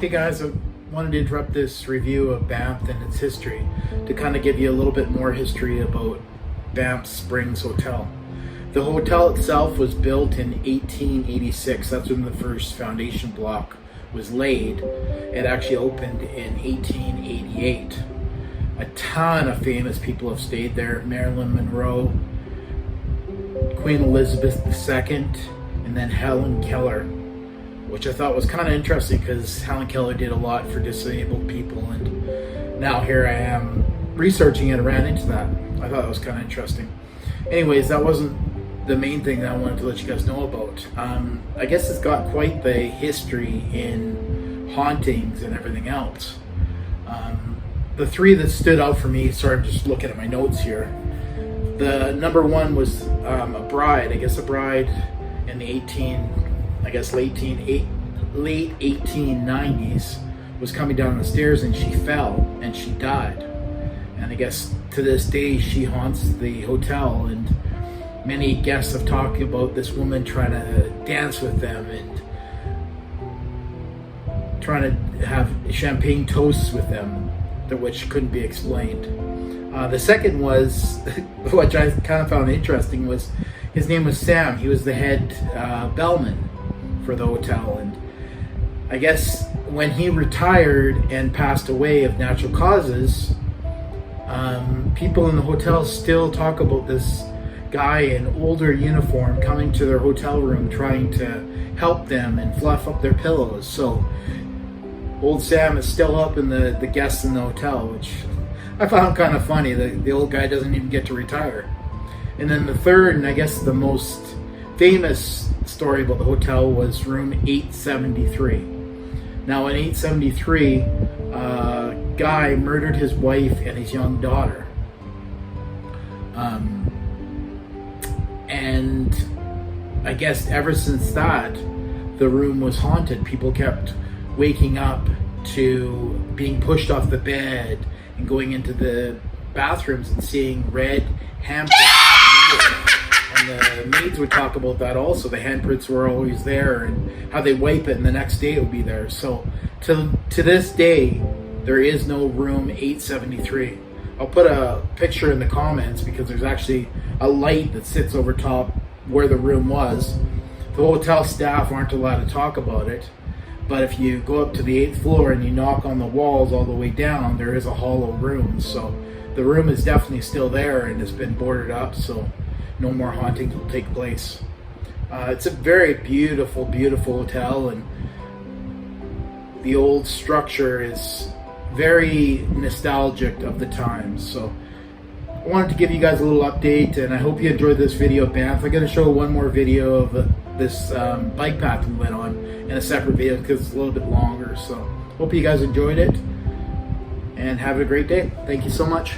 Hey guys, I wanted to interrupt this review of Banff and its history to kind of give you a little bit more history about Banff Springs Hotel. The hotel itself was built in 1886. That's when the first foundation block was laid. It actually opened in 1888. A ton of famous people have stayed there. Marilyn Monroe, Queen Elizabeth II, and then Helen Keller, which I thought was kind of interesting because Helen Keller did a lot for disabled people, and now here I am researching it and ran into that. I thought that was kind of interesting. Anyways, that wasn't the main thing that I wanted to let you guys know about. I guess it's got quite the history in hauntings and everything else. The three that stood out for me, sorry, I'm just looking at my notes here. The number one was a bride in the late 1890s was coming down the stairs and she fell and she died. And I guess to this day she haunts the hotel, and many guests have talked about this woman trying to dance with them and trying to have champagne toasts with them, which couldn't be explained. The second was, which I kind of found interesting, was his name was Sam. He was the head bellman for the hotel, and I guess when he retired and passed away of natural causes, people in the hotel still talk about this guy in older uniform coming to their hotel room trying to help them and fluff up their pillows. So old Sam is still helping the guests in the hotel, which I found kind of funny. The old guy doesn't even get to retire. And then the third, and I guess the most famous story about the hotel, was room 873. Now in 873, a guy murdered his wife and his young daughter. And I guess ever since that, the room was haunted. People kept waking up to being pushed off the bed and going into the bathrooms and seeing red handprints. And the maids would talk about that also. The handprints were always there, and how they wipe it and the next day it would be there. So to this day, there is no room 873. I'll put a picture in the comments because there's actually a light that sits over top where the room was. The hotel staff aren't allowed to talk about it, but if you go up to the 8th floor and you knock on the walls all the way down, there is a hollow room. So the room is definitely still there and has been boarded up, so no more hauntings will take place. It's a very beautiful, beautiful hotel, and the old structure is very nostalgic of the times. So I wanted to give you guys a little update, and I hope you enjoyed this video of Banff. I'm going to show one more video of this bike path we went on in a separate video because it's a little bit longer. So hope you guys enjoyed it, and have a great day. Thank you so much.